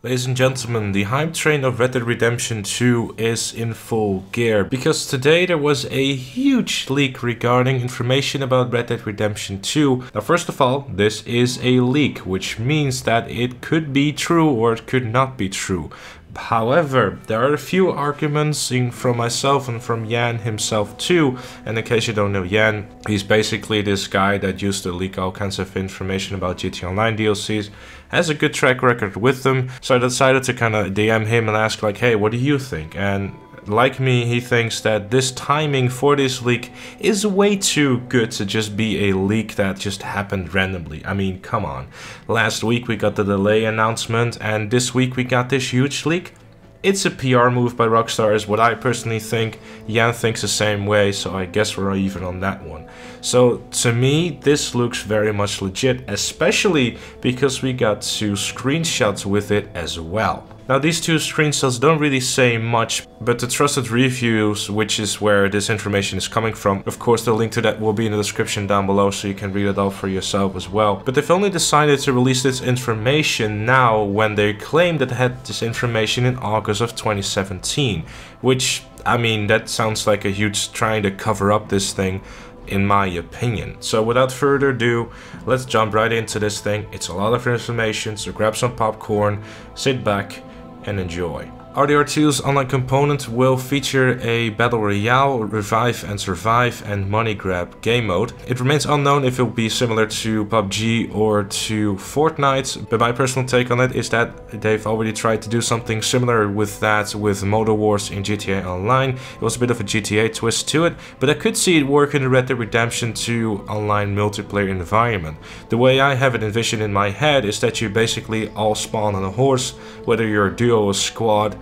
Ladies and gentlemen, the hype train of Red Dead Redemption 2 is in full gear, because today there was a huge leak regarding information about Red Dead Redemption 2. Now first of all, this is a leak, which means that it could be true or it could not be true. However, there are a few arguments from myself and from Jan himself too, and in case you don't know Jan, he's basically this guy that used to leak all kinds of information about GTA Online DLCs, has a good track record with them, so I decided to kind of DM him and ask like, hey, what do you think? And like me, he thinks that this timing for this leak is way too good to just be a leak that just happened randomly. I mean, come on. Last week we got the delay announcement and this week we got this huge leak. It's a PR move by Rockstar is what I personally think. Jan thinks the same way, so I guess we're even on that one. So to me, this looks very much legit, especially because we got 2 screenshots with it as well. Now these 2 screenshots don't really say much, but the trusted reviews, which is where this information is coming from, of course the link to that will be in the description down below so you can read it all for yourself as well. But they've only decided to release this information now when they claim that they had this information in August of 2017. Which, I mean, that sounds like a huge trying to cover up this thing, in my opinion. So without further ado, let's jump right into this thing. It's a lot of information, so grab some popcorn, sit back and enjoy. RDR2's online component will feature a Battle Royale, Revive and Survive and Money Grab game mode. It remains unknown if it will be similar to PUBG or to Fortnite, but my personal take on it is that they've already tried to do something similar with that with Motor Wars in GTA Online. It was a bit of a GTA twist to it, but I could see it work in the Red Dead Redemption 2 online multiplayer environment. The way I have it envisioned in my head is that you basically all spawn on a horse, whether you're a duo or squad,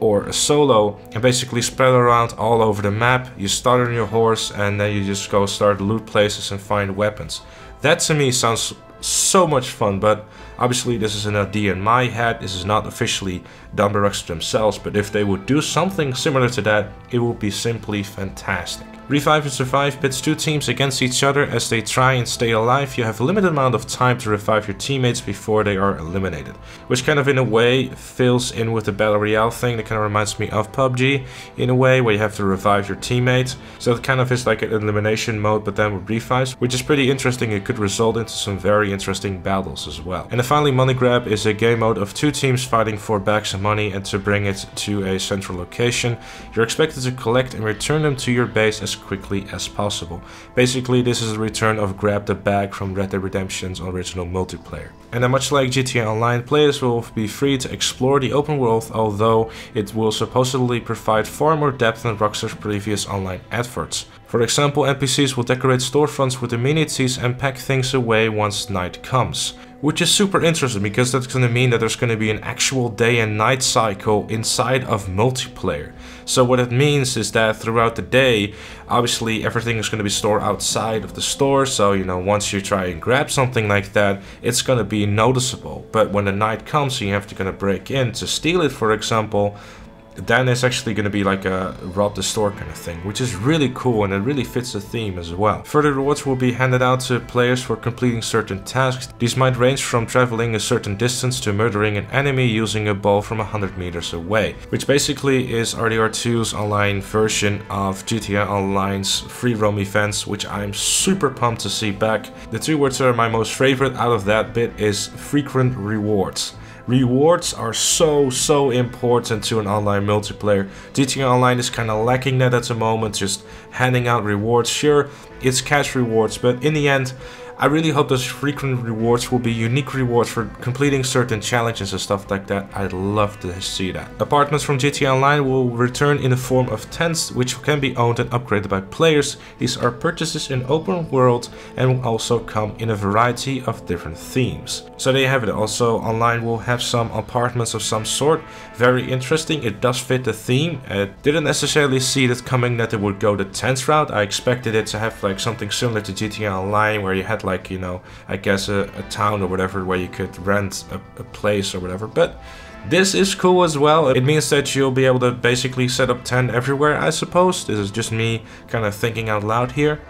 or a solo, and basically spread around all over the map. You start on your horse and then you just go start loot places and find weapons. That to me sounds so much fun, but obviously this is an idea in my head. This is not officially done by Rockstar themselves, but if they would do something similar to that, it would be simply fantastic. Revive and Survive pits 2 teams against each other as they try and stay alive. You have a limited amount of time to revive your teammates before they are eliminated, which kind of in a way fills in with the Battle Royale thing. That kind of reminds me of PUBG in a way, where you have to revive your teammates. So it kind of is like an elimination mode, but then with revives, which is pretty interesting. It could result into some very interesting battles as well. And then finally, Money Grab is a game mode of 2 teams fighting for bags of money and to bring it to a central location. You're expected to collect and return them to your base as quickly as possible. Basically, this is a return of Grab the Bag from Red Dead Redemption's original multiplayer. And then much like GTA Online, players will be free to explore the open world, although it will supposedly provide far more depth than Rockstar's previous online efforts. For example, NPCs will decorate storefronts with amenities and pack things away once night comes. Which is super interesting, because that's going to mean that there's going to be an actual day and night cycle inside of multiplayer. So what it means is that throughout the day, obviously everything is going to be stored outside of the store. So, you know, once you try and grab something like that, it's going to be noticeable. But when the night comes, you have to kind of break in to steal it, for example, then it's actually going to be like a rob the store kind of thing, which is really cool and it really fits the theme as well. Further rewards will be handed out to players for completing certain tasks. These might range from traveling a certain distance to murdering an enemy using a ball from 100 meters away, which basically is RDR2's online version of GTA Online's free roam events, which I'm super pumped to see back. The 2 words that are my most favorite out of that bit is frequent rewards. Rewards are so important to an online multiplayer. GTA Online is kind of lacking that at the moment, just handing out rewards. Sure, it's cash rewards, but in the end, I really hope those frequent rewards will be unique rewards for completing certain challenges and stuff like that. I'd love to see that. Apartments from GTA Online will return in the form of tents, which can be owned and upgraded by players. These are purchases in open world and will also come in a variety of different themes. So there you have it. Also, Online will have some apartments of some sort. Very interesting. It does fit the theme. I didn't necessarily see it coming that it would go the tents route. I expected it to have like something similar to GTA Online, where you had like, you know, I guess a town or whatever where you could rent a place or whatever, but this is cool as well. It means that you'll be able to basically set up tent everywhere, I suppose. This is just me kind of thinking out loud here.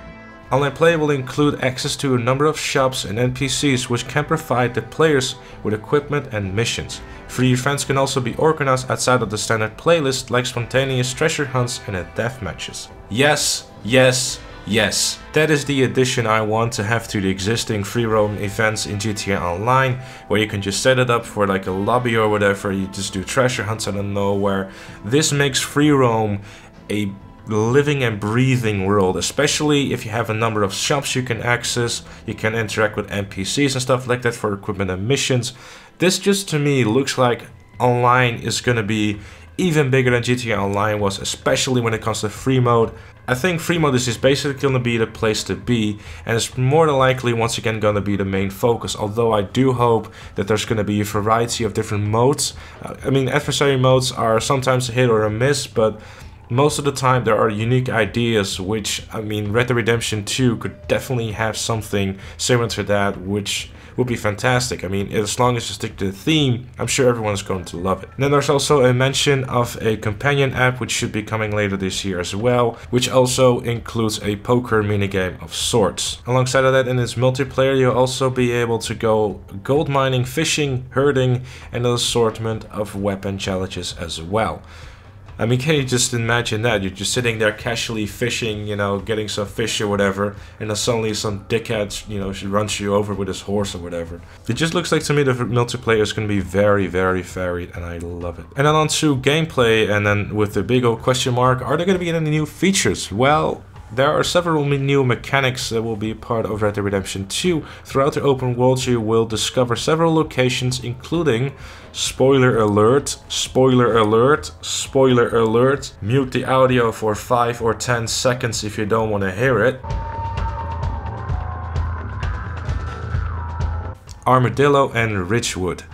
Online play will include access to a number of shops and NPCs which can provide the players with equipment and missions. Free events can also be organized outside of the standard playlist, like spontaneous treasure hunts and death matches. Yes, yes, yes. That is the addition I want to have to the existing free roam events in GTA Online, where you can just set it up for like a lobby or whatever, you just do treasure hunts out of nowhere. This makes free roam a living and breathing world, especially if you have a number of shops you can access, you can interact with NPCs and stuff like that for equipment and missions. This just to me looks like online is gonna be even bigger than GTA Online was, especially when it comes to free mode. I think free mode is just basically gonna be the place to be, and it's more than likely once again gonna be the main focus, although I do hope that there's gonna be a variety of different modes. I mean, adversary modes are sometimes a hit or a miss, but most of the time there are unique ideas, which, I mean, Red Dead Redemption 2 could definitely have something similar to that, which would be fantastic. I mean, as long as you stick to the theme, I'm sure everyone's going to love it. And then there's also a mention of a companion app, which should be coming later this year as well, which also includes a poker minigame of sorts. Alongside of that, in its multiplayer, you'll also be able to go gold mining, fishing, herding, and an assortment of weapon challenges as well. I mean, can you just imagine that? You're just sitting there casually fishing, you know, getting some fish or whatever, and then suddenly some dickhead, you know, runs you over with his horse or whatever. It just looks like to me the multiplayer is going to be very, very varied, and I love it. And then on to gameplay, and then with the big old question mark, are there going to be any new features? Well, there are several new mechanics that will be a part of Red Dead Redemption 2. Throughout the open world, you will discover several locations, including, spoiler alert, spoiler alert, spoiler alert. Mute the audio for 5 or 10 seconds if you don't want to hear it. Armadillo and Ridgewood.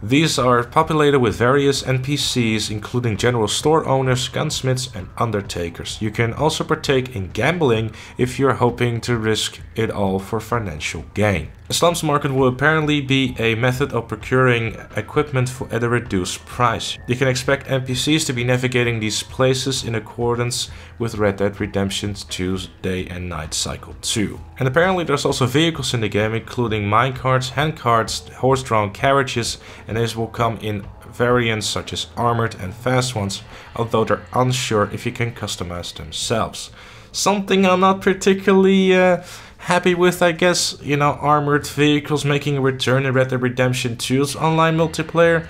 These are populated with various NPCs, including general store owners, gunsmiths, and undertakers. You can also partake in gambling if you're hoping to risk it all for financial gain. The slums market will apparently be a method of procuring equipment at a reduced price. You can expect NPCs to be navigating these places in accordance with Red Dead Redemption 2's day and night cycle 2. And apparently there's also vehicles in the game, including minecarts, handcarts, horse-drawn carriages, and these will come in variants such as armored and fast ones, although they're unsure if you can customize themselves. Something I'm not particularly happy with, I guess. You know, armored vehicles making a return in Red Dead Redemption 2's online multiplayer.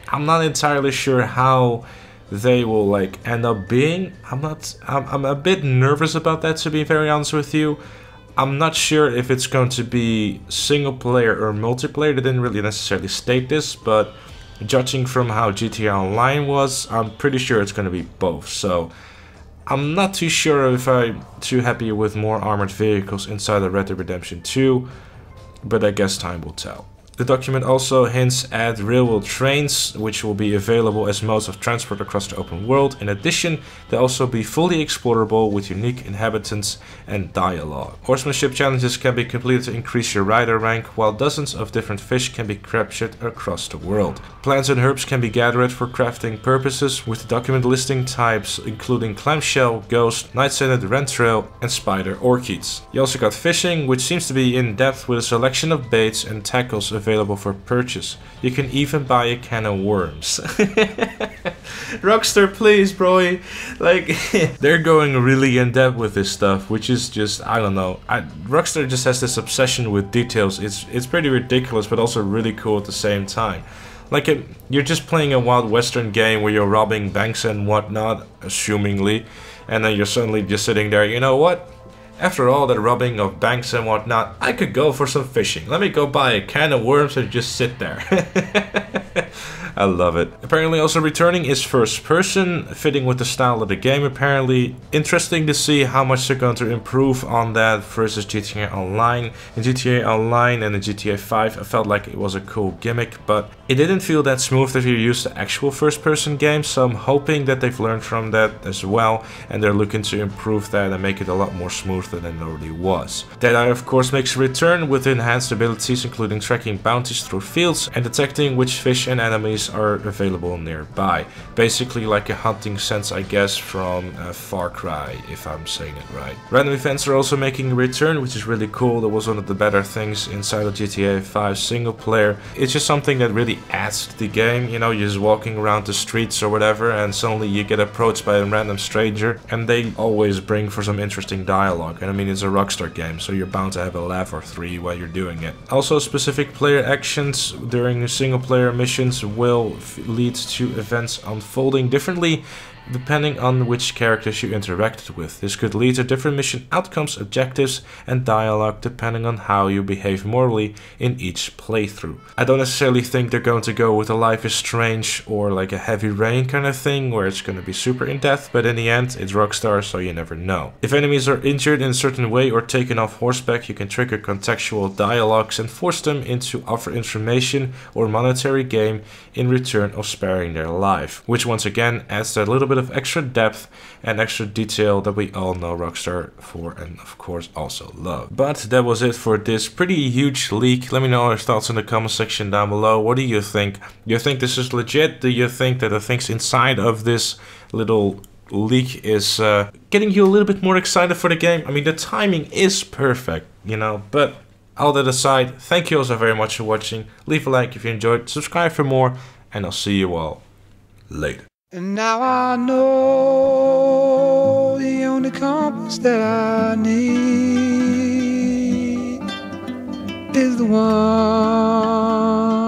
I'm not entirely sure how they will like end up being. I'm a bit nervous about that, to be very honest with you. I'm not sure if it's going to be single player or multiplayer. They didn't really necessarily state this, but judging from how GTA Online was, I'm pretty sure it's going to be both. So I'm not too sure if I'm too happy with more armored vehicles inside of Red Dead Redemption 2, but I guess time will tell. The document also hints at railroad trains, which will be available as modes of transport across the open world. In addition, they'll also be fully explorable with unique inhabitants and dialogue. Horsemanship challenges can be completed to increase your rider rank, while dozens of different fish can be captured across the world. Plants and herbs can be gathered for crafting purposes, with the document listing types including clamshell, ghost, night-scented rentrail, and spider orchids. You also got fishing, which seems to be in depth with a selection of baits and tackles available for purchase. You can even buy a can of worms. Rockstar, please, bro. Like, they're going really in depth with this stuff, which is just, I don't know. Rockstar just has this obsession with details. It's pretty ridiculous, but also really cool at the same time. Like, you're just playing a Wild Western game where you're robbing banks and whatnot, assumingly, and then you're suddenly just sitting there, you know what? After all that robbing of banks and whatnot, I could go for some fishing. Let me go buy a can of worms and just sit there. I love it. Apparently also returning is first person, fitting with the style of the game apparently. Interesting to see how much they're going to improve on that versus GTA Online. In GTA Online and in GTA 5 I felt like it was a cool gimmick, but it didn't feel that smooth if you're used to actual first person games, so I'm hoping that they've learned from that as well and they're looking to improve that and make it a lot more smoother than it already was. Deadeye of course makes a return with enhanced abilities including tracking bounties through fields and detecting which fish and enemies enemies are available nearby. Basically like a hunting sense, I guess, from Far Cry, if I'm saying it right. Random events are also making a return, which is really cool. That was one of the better things inside of GTA 5 single player. It's just something that really adds to the game. You know, you're just walking around the streets or whatever, and suddenly you get approached by a random stranger, and they always bring for some interesting dialogue. And I mean, it's a Rockstar game, so you're bound to have a laugh or three while you're doing it. Also, specific player actions during single player missions will lead to events unfolding differently depending on which characters you interacted with. This could lead to different mission outcomes, objectives, and dialogue depending on how you behave morally in each playthrough. I don't necessarily think they're going to go with a Life is Strange or like a Heavy Rain kind of thing where it's going to be super in-depth, but in the end it's Rockstar, so you never know. If enemies are injured in a certain way or taken off horseback, you can trigger contextual dialogues and force them into offer information or monetary gain in return of sparing their life, which once again adds that little bit of extra depth and extra detail that we all know Rockstar for and of course also love. But that was it for this pretty huge leak. Let me know your thoughts in the comment section down below. What do you think? Do you think this is legit? Do you think that the things inside of this little leak is getting you a little bit more excited for the game? I mean, the timing is perfect, you know, but all that aside, thank you also very much for watching. Leave a like if you enjoyed, subscribe for more, and I'll see you all later. And now I know the only compass that I need is the one.